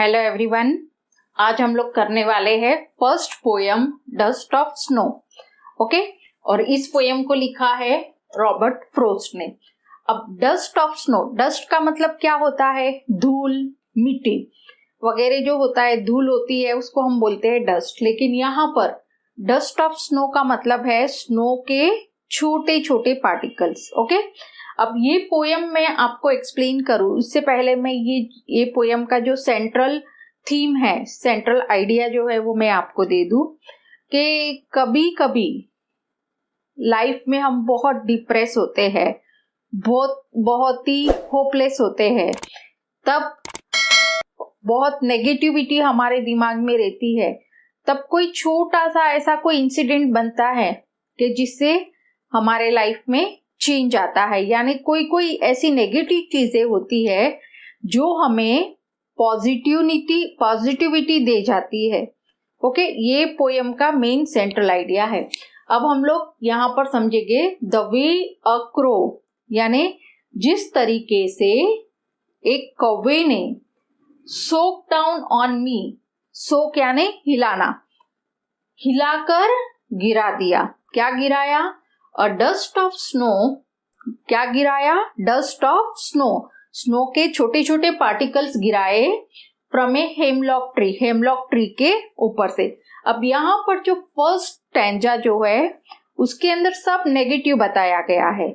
Hello everyone, आज हम लोग करने वाले हैं first poem dust of snow. Okay, और इस पोयम को लिखा है रॉबर्ट फ्रोस्ट ने। अब डस्ट ऑफ स्नो, डस्ट का मतलब क्या होता है? धूल, मिट्टी वगैरह जो होता है, धूल होती है, उसको हम बोलते हैं डस्ट। लेकिन यहाँ पर डस्ट ऑफ स्नो का मतलब है स्नो के छोटे छोटे पार्टिकल्स। ओके, अब ये पोयम मैं आपको एक्सप्लेन करूं उससे पहले मैं ये पोयम का जो सेंट्रल थीम है, सेंट्रल आइडिया जो है वो मैं आपको दे दूं कि कभी कभी लाइफ में हम बहुत डिप्रेस होते हैं, बहुत ही होपलेस होते हैं, तब बहुत नेगेटिविटी हमारे दिमाग में रहती है। तब कोई छोटा सा ऐसा कोई इंसिडेंट बनता है कि जिससे हमारे लाइफ में चेंज आता है, यानी कोई ऐसी नेगेटिव चीजें होती है जो हमें पॉजिटिविटी दे जाती है। ओके, ये पोयम का मेन सेंट्रल आइडिया है। अब हम लोग यहाँ पर समझेंगे द वे अ क्रो, यानी जिस तरीके से एक कौवे ने सोक डाउन ऑन मी, सोक यानी हिलाना, हिलाकर गिरा दिया। क्या गिराया? अ डस्ट ऑफ स्नो। क्या गिराया? डस्ट ऑफ स्नो, स्नो के छोटे छोटे पार्टिकल्स गिराए from a hemlock tree, hemlock tree के ऊपर से। अब यहाँ पर जो फर्स्ट स्टैंजा जो है उसके अंदर सब नेगेटिव बताया गया है।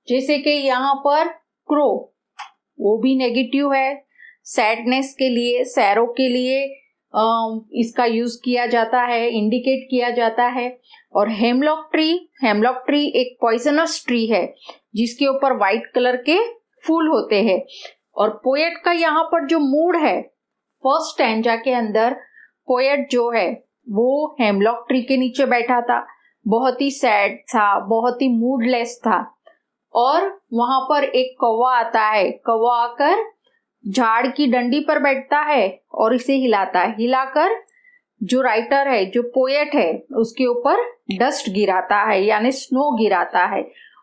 जैसे कि यहाँ पर क्रो, वो भी नेगेटिव है, सैडनेस के लिए, सैरो के लिए इसका यूज किया जाता है, इंडिकेट किया जाता है। और हेमलॉक ट्री एक पॉइजनस ट्री है जिसके ऊपर व्हाइट कलर के फूल होते हैं। और पोएट का यहाँ पर जो मूड है, फर्स्ट स्टैंजा के अंदर पोएट जो है वो हेमलॉक ट्री के नीचे बैठा था, बहुत ही सैड था, बहुत ही मूडलेस था। और वहां पर एक कौवा आता है, कौवा आकर झाड़ की डंडी पर बैठता है और इसे हिलाता है, हिलाकर जो राइटर है, जो पोएट है, उसके ऊपर डस्ट गिराता है, यानी स्नो गिराता है।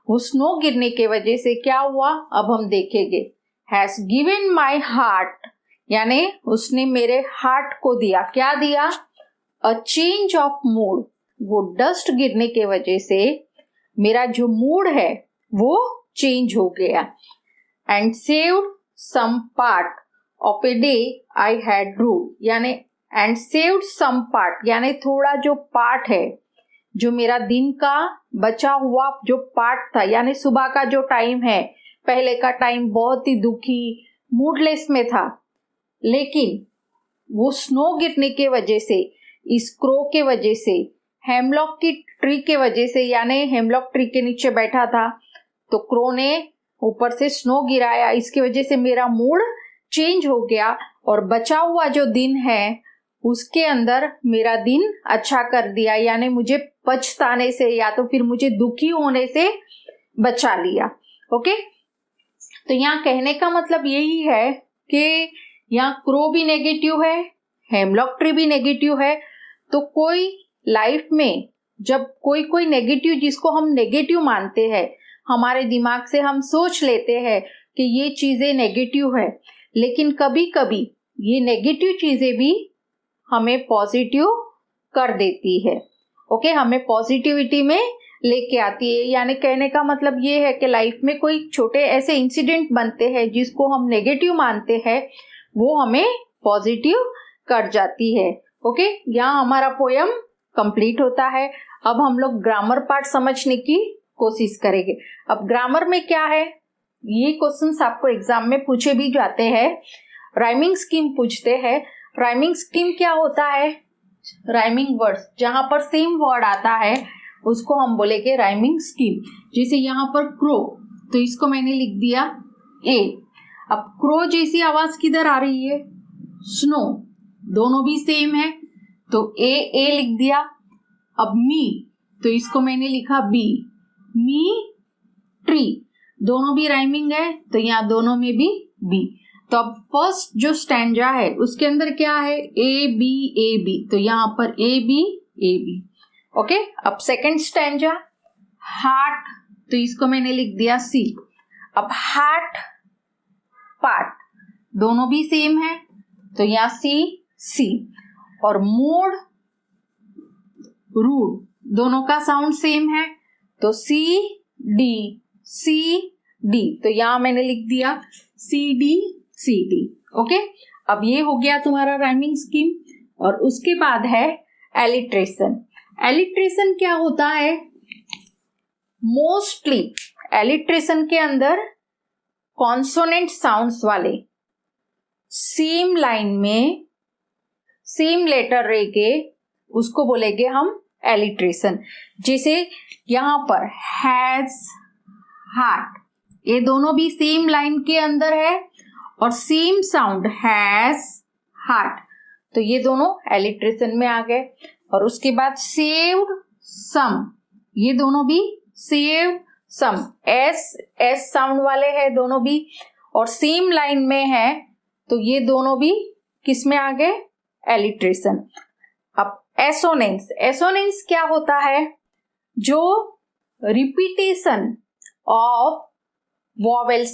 वो स्नो गिरने के वजह से क्या हुआ अब हम देखेंगे। हैज गिवन माई हार्ट, यानी उसने मेरे हार्ट को दिया। क्या दिया? A change of mood. वो डस्ट गिरने के वजह से मेरा जो मूड है वो चेंज हो गया। And saved some part of a day I had ruled, यानी एंड सेव्ड सम पार्ट, यानी थोड़ा जो पार्ट है, जो मेरा दिन का बचा हुआ जो पार्ट था, यानी सुबह का जो टाइम है, पहले का टाइम बहुत ही दुखी मूडलेस में था। लेकिन वो स्नो गिरने के वजह से, इस क्रो के वजह से, हेमलॉक की ट्री के वजह से, यानी हेमलॉक ट्री के नीचे बैठा था तो क्रो ने ऊपर से स्नो गिराया, इसकी वजह से मेरा मूड चेंज हो गया और बचा हुआ जो दिन है उसके अंदर मेरा दिन अच्छा कर दिया, यानी मुझे पछताने से या तो फिर मुझे दुखी होने से बचा लिया। ओके, तो यहाँ कहने का मतलब यही है कि यहाँ क्रो भी नेगेटिव है, हेमलॉक ट्री भी नेगेटिव है। तो कोई लाइफ में जब कोई नेगेटिव, जिसको हम नेगेटिव मानते हैं, हमारे दिमाग से हम सोच लेते हैं कि ये चीजें नेगेटिव है, लेकिन कभी कभी ये नेगेटिव चीजें भी हमें पॉजिटिव कर देती है। ओके, हमें पॉजिटिविटी में लेके आती है। यानी कहने का मतलब ये है कि लाइफ में कोई छोटे ऐसे इंसिडेंट बनते हैं जिसको हम नेगेटिव मानते हैं, वो हमें पॉजिटिव कर जाती है। ओके, यहाँ हमारा पोयम कंप्लीट होता है। अब हम लोग ग्रामर पार्ट समझने की कोशिश करेंगे। अब ग्रामर में क्या है, ये क्वेश्चंस आपको एग्जाम में पूछे भी जाते हैं। राइमिंग स्कीम पूछते हैं। राइमिंग स्कीम क्या होता है? राइमिंग वर्ड्स, जहां पर सेम वर्ड आता है उसको हम बोलेंगे राइमिंग स्कीम। जैसे यहाँ पर क्रो, तो इसको मैंने लिख दिया ए। अब क्रो जैसी आवाज किधर आ रही है? स्नो, दोनों भी सेम है तो ए लिख दिया। अब मी, तो इसको मैंने लिखा बी, मी ट्री, दोनों भी राइमिंग है तो यहाँ दोनों में भी बी। तो अब फर्स्ट जो स्टैंजा है उसके अंदर क्या है? ए बी, तो यहाँ पर ए बी। ओके, अब सेकंड स्टैंजा हार्ट, तो इसको मैंने लिख दिया सी। अब हार्ट पार्ट, दोनों भी सेम है तो यहाँ सी और मूड रूड दोनों का साउंड सेम है, तो सी डी, तो यहां मैंने लिख दिया सी डी। ओके, अब ये हो गया तुम्हारा राइमिंग स्कीम। और उसके बाद है एलिट्रेशन। एलिट्रेशन क्या होता है? मोस्टली एलिट्रेशन के अंदर कॉन्सोनेंट साउंड्स वाले सेम लाइन में सेम लेटर रह के उसको बोलेंगे हम एलिट्रेशन। जैसे यहां पर हैज, हार्ट, ये दोनों भी सेम लाइन के अंदर है और सेम साउंड हैज, हार्ट, तो ये दोनों एलिट्रेशन में आ गए। और उसके बाद सेव्ड, सम, ये दोनों भी सेव सम, एस साउंड वाले हैं दोनों भी और सेम लाइन में है, तो ये दोनों भी किस में आ गए? एलिट्रेशन। अब एसोनेंस क्या होता है? जो रिपीटेशन ऑफ वोवेल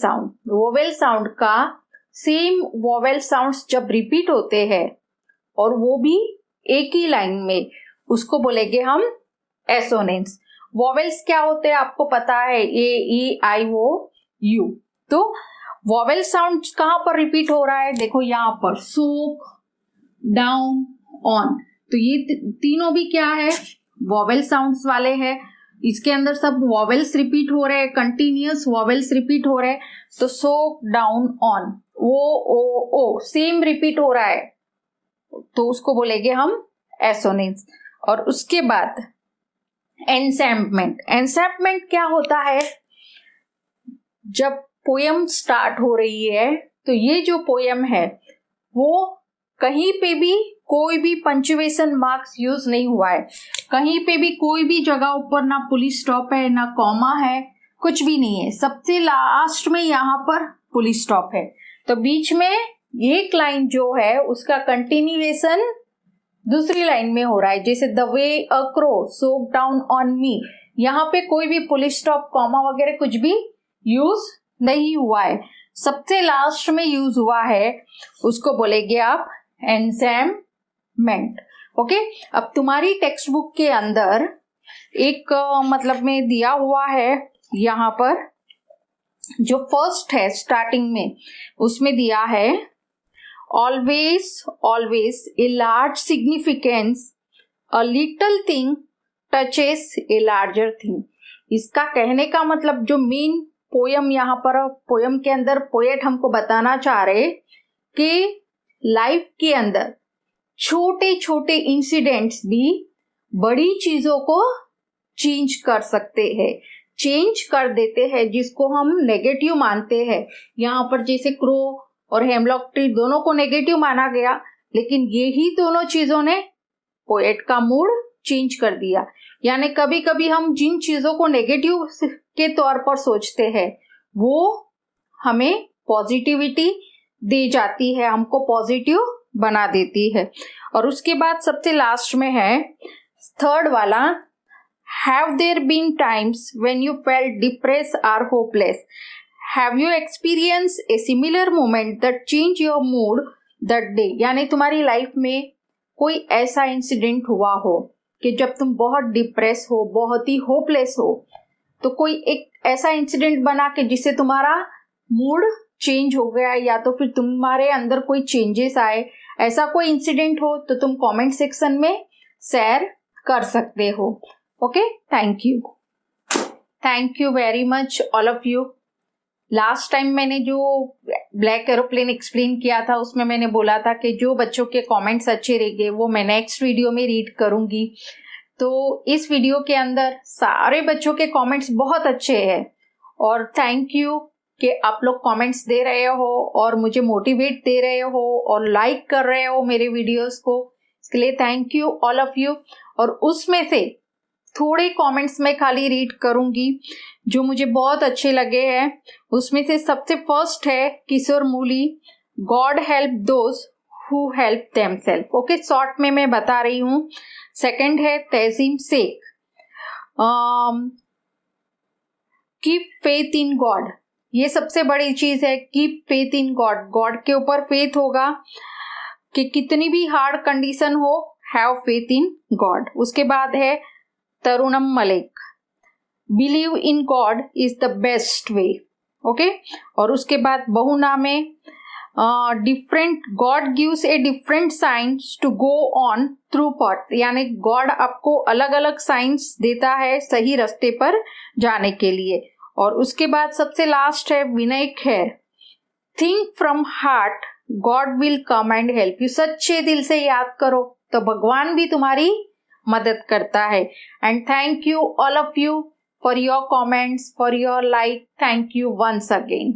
साउंड का सेम वोवेल साउंड्स जब रिपीट होते हैं और वो भी एक ही लाइन में, उसको बोलेंगे हम एसोनेंस। वोवेल्स क्या होते हैं आपको पता है, ए ई आई ओ यू। तो वोवेल साउंड कहां पर रिपीट हो रहा है? देखो यहां पर सोक, डाउन, ऑन, तो ये तीनों भी क्या है? वोवेल साउंड्स वाले हैं। इसके अंदर सब वोवेल्स रिपीट हो रहे हैं, कंटिन्यूअस वोवेल्स रिपीट हो रहे हैं। तो सोक, डाउन, ऑन, ओ सेम रिपीट हो रहा है, तो उसको बोलेंगे हम एसोनेंस। और उसके बाद एनसैम्पमेंट क्या होता है? जब पोयम स्टार्ट हो रही है तो ये जो पोयम है वो कहीं पे भी कोई भी पंक्चुएशन मार्क्स यूज नहीं हुआ है, कहीं पे भी कोई भी जगह ऊपर ना पुलिस स्टॉप है, ना कॉमा है, कुछ भी नहीं है। सबसे लास्ट में यहाँ पर पुलिस स्टॉप है, तो बीच में एक लाइन जो है उसका कंटिन्यूएशन दूसरी लाइन में हो रहा है। जैसे the way a crow soak down on me, यहाँ पे कोई भी पुलिस स्टॉप, कॉमा वगैरह कुछ भी यूज नहीं हुआ है, सबसे लास्ट में यूज हुआ है, उसको बोलेंगे आप एनसैम्पमेंट। ओके, अब तुम्हारी टेक्स्ट बुक के अंदर एक मतलब में दिया हुआ है, यहाँ पर जो फर्स्ट है स्टार्टिंग में उसमें दिया है always a large significance, a little thing touches a larger thing। इसका कहने का मतलब जो मेन पोयम यहाँ पर पोयम के अंदर पोएट हमको बताना चाह रहे कि लाइफ के अंदर छोटे छोटे इंसिडेंट्स भी बड़ी चीजों को चेंज कर सकते हैं, चेंज कर देते हैं, जिसको हम नेगेटिव मानते हैं। यहाँ पर जैसे क्रो और हेमलॉक ट्री दोनों को नेगेटिव माना गया, लेकिन यही दोनों चीजों ने पोएट का मूड चेंज कर दिया। यानी कभी कभी हम जिन चीजों को नेगेटिव के तौर पर सोचते हैं वो हमें पॉजिटिविटी दे जाती है, हमको पॉजिटिव बना देती है। और उसके बाद सबसे लास्ट में है थर्ड वाला, have there been times when you felt depress और hopeless, have you experience a similar moment that change your mood that day. यानी तुम्हारी लाइफ में कोई ऐसा इंसिडेंट हुआ हो कि जब तुम बहुत डिप्रेस हो, बहुत ही होपलेस हो, तो कोई एक ऐसा इंसिडेंट बना कि जिससे तुम्हारा मूड चेंज हो गया, या तो फिर तुम्हारे अंदर कोई चेंजेस आए, ऐसा कोई इंसिडेंट हो तो तुम कमेंट सेक्शन में शेयर कर सकते हो। Okay, thank you very much all of you. Last time मैंने जो ब्लैक एरोप्लेन एक्सप्लेन किया था उसमें मैंने बोला था कि जो बच्चों के कमेंट्स अच्छे रहेंगे वो मैं नेक्स्ट वीडियो में रीड करूंगी। तो इस वीडियो के अंदर सारे बच्चों के कमेंट्स बहुत अच्छे हैं और थैंक यू कि आप लोग कमेंट्स दे रहे हो और मुझे मोटिवेट दे रहे हो और लाइक कर रहे हो मेरे वीडियोस को, इसके लिए thank you all of you. और उसमें से थोड़े कमेंट्स मैं खाली रीड करूंगी जो मुझे बहुत अच्छे लगे हैं। उसमें से सबसे फर्स्ट है Kishore Muli, God help those who help themselves. Okay, short में मैं बता रही हूँ। सेकंड है Tahseem Shaikh, keep faith in God, ये सबसे बड़ी चीज है, keep faith in God, God के ऊपर फेथ होगा कि कितनी भी हार्ड कंडीशन हो, हैव फेथ इन गॉड। उसके बाद है Tarannum Malik, believe in God is the best way. Okay, और उसके बाद बहुना में different God gives A different science to go on through path, यानी गॉड आपको अलग अलग साइंस देता है सही रास्ते पर जाने के लिए। और उसके बाद सबसे लास्ट है Vinay Kher, think from heart God will come and help you. सच्चे दिल से याद करो तो भगवान भी तुम्हारी मदद करता है। And thank you all of you for your comments, for your like. Thank you once again.